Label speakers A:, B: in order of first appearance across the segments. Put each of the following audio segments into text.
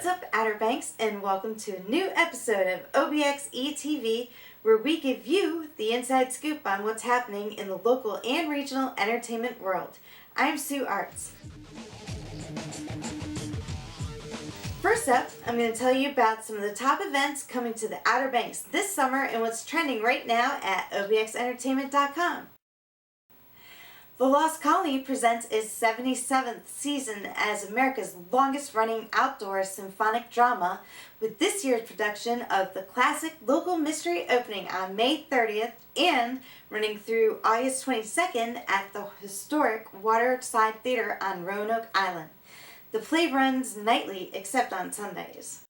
A: What's up, Outer Banks, and welcome to a new episode of OBXE TV, where we give you the inside scoop on what's happening in the local and regional entertainment world. I'm Sue Artz. First up, I'm going to tell you about some of the top events coming to the Outer Banks this summer and what's trending right now at OBXEntertainment.com. The Lost Colony presents its 77th season as America's longest-running outdoor symphonic drama, with this year's production of the classic local mystery opening on May 30th and running through August 22nd at the historic Waterside Theater on Roanoke Island. The play runs nightly except on Sundays.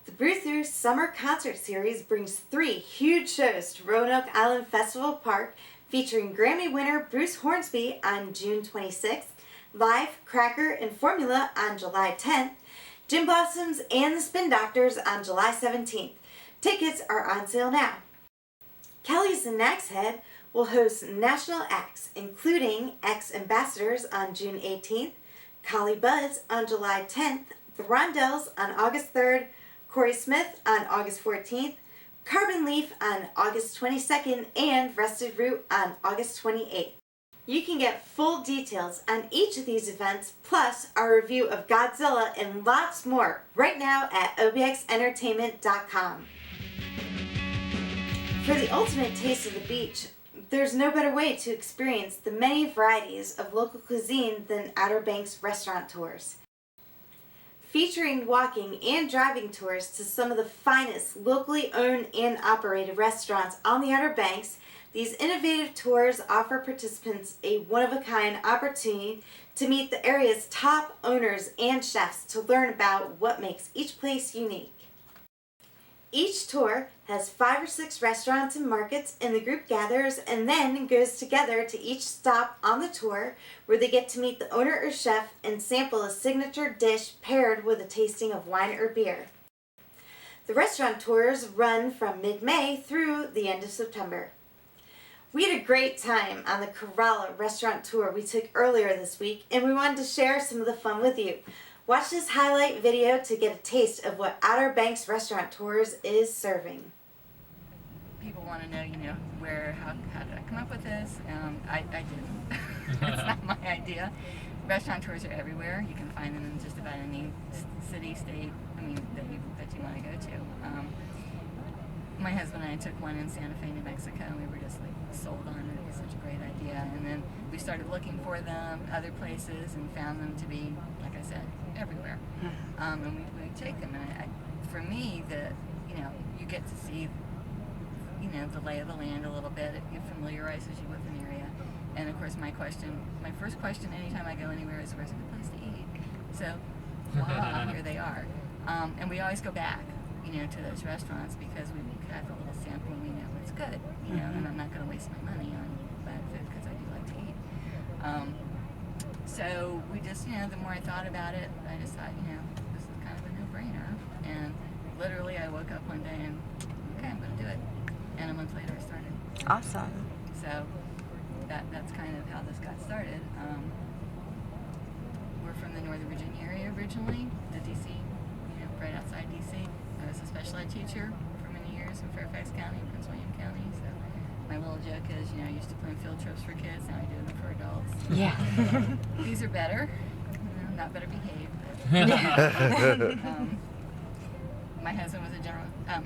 A: The Brew Through Summer Concert Series brings 3 huge shows to Roanoke Island Festival Park, featuring Grammy winner Bruce Hornsby on June 26th, Live, Cracker, and Formula on July 10th, Gin Blossoms and the Spin Doctors on July 17th. Tickets are on sale now. Kelly's in Nags Head will host national acts, including ex-ambassadors on June 18th, Collie Buds on July 10th, the Rondells on August 3rd, Corey Smith on August 14th, Carbon Leaf on August 22nd, and Rested Root on August 28th. You can get full details on each of these events, plus our review of Godzilla and lots more, right now at OBXEntertainment.com. For the ultimate taste of the beach, there's no better way to experience the many varieties of local cuisine than Outer Banks restaurant tours. Featuring walking and driving tours to some of the finest locally owned and operated restaurants on the Outer Banks, these innovative tours offer participants a one-of-a-kind opportunity to meet the area's top owners and chefs to learn about what makes each place unique. Each tour has 5 or 6 restaurants and markets, and the group gathers and then goes together to each stop on the tour, where they get to meet the owner or chef and sample a signature dish paired with a tasting of wine or beer. The restaurant tours run from mid-May through the end of September. We had a great time on the Corolla restaurant tour we took earlier this week, and we wanted to share some of the fun with you. Watch this highlight video to get a taste of what Outer Banks Restaurant Tours is serving.
B: People want to know, how did I come up with this? I didn't. It's not my idea. Restaurant tours are everywhere. You can find them in just about any city, state, that you want to go to. My husband and I took one in Santa Fe, New Mexico, and we were just sold on it. It was such a great idea. And then we started looking for them other places and found them to be, like I said, everywhere. And we take them. And for me, you get to see, the lay of the land a little bit. It familiarizes you with an area. And of course, my first question anytime I go anywhere is, where's a good place to eat? So, voila, here they are. And we always go back, to those restaurants because we have a little sample and we know it's good, and I'm not going to waste my money on bad food because I do like to eat. So we just, the more I thought about it, I just thought, this is kind of a no-brainer. And literally I woke up one day and, okay, I'm going to do it. And a month later I started.
C: Awesome.
B: So that's kind of how this got started. We're from the Northern Virginia area originally, the DC, right outside DC. I was a special ed teacher for many years in Fairfax County and Prince William County. So my little joke is, I used to plan field trips for kids, now I do them for adults.
C: Yeah.
B: These are better, not better behaved. My husband was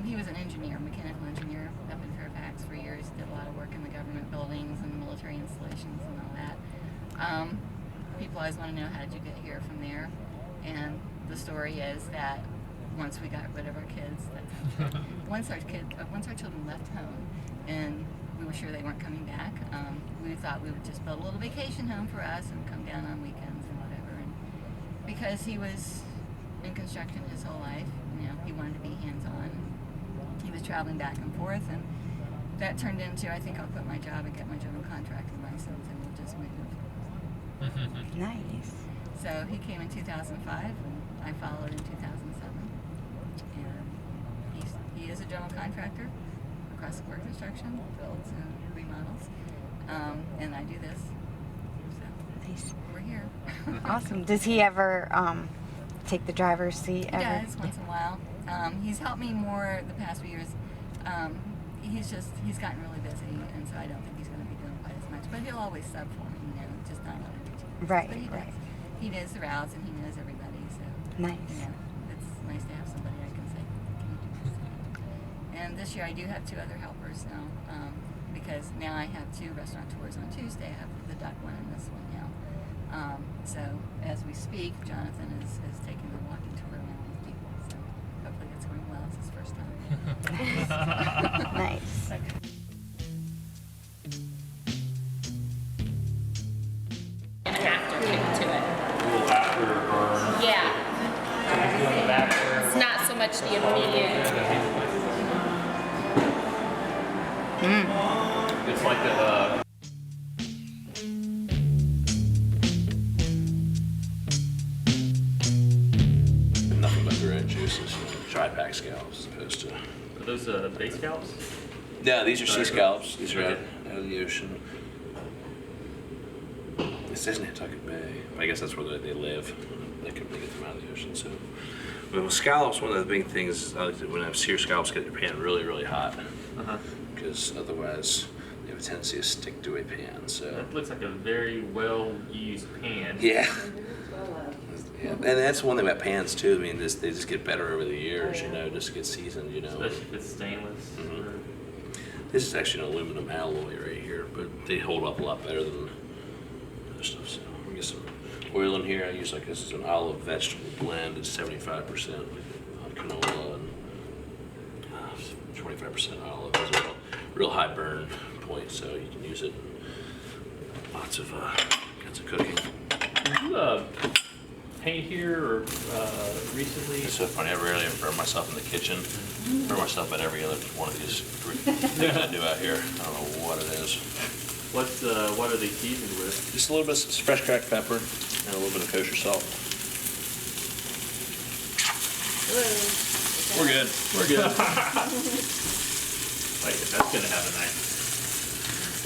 B: he was an engineer, mechanical engineer up in Fairfax for years. Did a lot of work in the government buildings and military installations and all that. People always want to know, how did you get here from there? And the story is that once we got rid of our kids, once our children left home, and we were sure they weren't coming back, we thought we would just build a little vacation home for us and come down on weekends and whatever. And because he was in construction his whole life, he wanted to be hands-on. He was traveling back and forth, and that turned into, I think I'll quit my job and get my general contracting license, and we'll just move.
C: Nice.
B: So he came in 2005, and I followed in 2007. And he is a general contractor across the board construction, builds and remodels, and I do this. So
C: Nice.
B: we're here.
C: Awesome. Does he ever
A: take the driver's seat
B: He
A: ever?
B: does once in a while. He's helped me more the past few years. He's gotten really busy, and so I don't think he's going to be doing quite as much. But he'll always sub for me, you know, just not on every 2 weeks.
A: Right,
B: But he
A: right.
B: does. He knows the routes and he knows everybody, so
A: Nice.
B: you know, it's nice to have somebody I can say, can you do this? And this year I do have 2 other helpers now, because now I have 2 restaurant tours on Tuesday. I have the duck one and this one now. So as we speak, Jonathan is taking the walking tour around with people. So hopefully it's going well. It's his first time.
A: Nice.
C: And after to it.
D: Little after burn.
C: Yeah.
D: Doing the back there.
C: It's not so much the immediate.
D: It's like the
E: nothing but their own juices, tri-pack scallops as opposed to.
D: are those base scallops?
E: No, these are sea scallops. These are
D: Okay.
E: out of the ocean. This isn't Nantucket Bay. I guess that's where they live. They get them out of the ocean. So, but with scallops, one of the big things is I like to, when I have sear scallops, get your pan really, really hot, because otherwise they have a tendency to stick to a pan. So
D: That looks like a very well used pan.
E: yeah. Yeah, and that's one thing about pans too. I mean, they just get better over the years, you know, just get seasoned, you know.
D: Especially if it's stainless.
E: Mhm. This is actually an aluminum alloy right here, but they hold up a lot better than other stuff. So we get some oil in here. I use like this is an olive vegetable blend. It's 75% canola and 25% olive. It's a real high burn point, so you can use it in lots of kinds of cooking.
D: Did you paint here or recently?
E: It's so funny. I rarely burn myself in the kitchen. I burn myself at every other one of these things I do out here. I don't know what it is.
D: What are they seasoned with?
E: Just a little bit of fresh cracked pepper and a little bit of kosher salt. We're good. We're good.
D: Like that's gonna have a nice.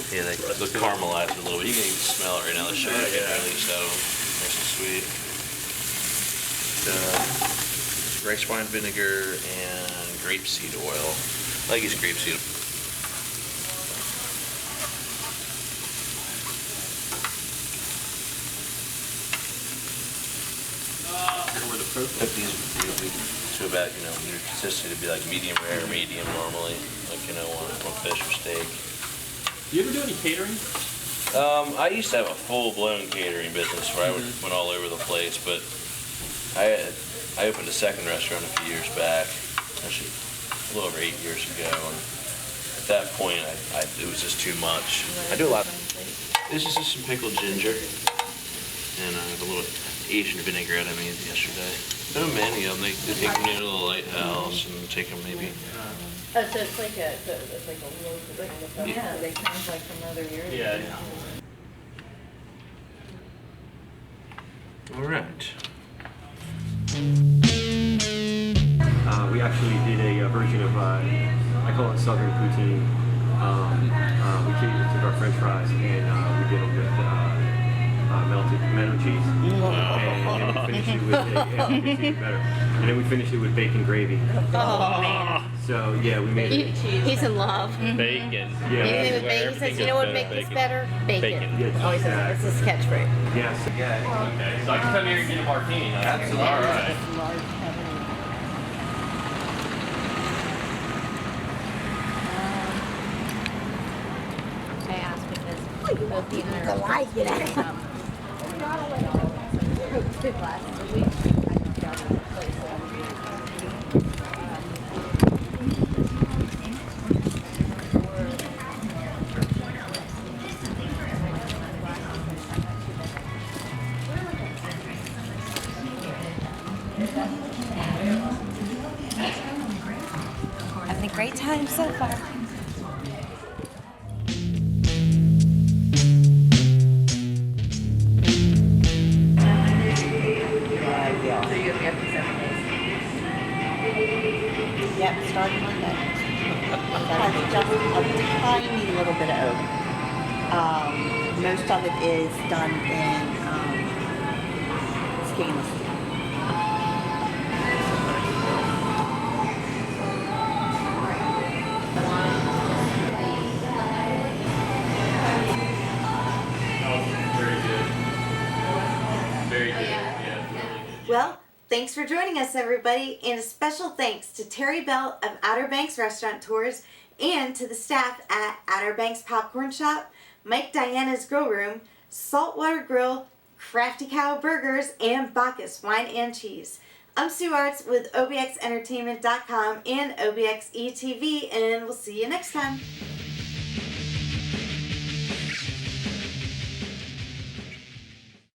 E: Yeah, they look caramelized a little bit. You can even smell it right now. The sugar getting released out of them. Nice and sweet. Rice wine vinegar and grapeseed oil. I like use grapeseed.
D: Where the profile.
E: Cook these to about, you know, your consistency to be like medium rare, medium normally, like, you know, on fish or steak.
D: Do you ever do any catering?
E: I used to have a full-blown catering business where I went all over the place, but I opened a second restaurant a few years back, actually a little over 8 years ago, and at that point it was just too much. I do a lot. This is just some pickled ginger, and I have a little Asian vinaigrette I made yesterday. There are many of them. They take them near the lighthouse and take them maybe.
C: Oh, so it's like a local.
B: Yeah, they come like from other areas.
D: Yeah.
E: All right.
F: We actually did a version of, I call it Southern poutine. We took our French fries and we did them with melted tomato cheese. And then we finished it with it's even better. And then we finished it with bacon gravy.
C: Oh man.
F: So yeah, we made it.
C: He's in love.
D: Bacon.
F: Yeah.
C: Anything with bacon, he says, you know what would make this better? Bacon.
F: Yes,
C: Always says, it's his catchphrase.
F: Yes.
D: Okay, so I can come here and get a martini. Absolutely. All right.
C: I asked because both the owners
A: Having a great time so far. Yep, starting Monday. Has just a tiny little bit of oak. Most of it is done in stainless steel.
D: Very good. Yeah, really good.
A: Well, thanks for joining us, everybody, and a special thanks to Terry Bell of Outer Banks Restaurant Tours and to the staff at Outer Banks Popcorn Shop, Mike Diana's Grill Room, Saltwater Grill, Crafty Cow Burgers, and Bacchus Wine and Cheese. I'm Sue Artz with OBXEntertainment.com and OBXE TV, and we'll see you next time.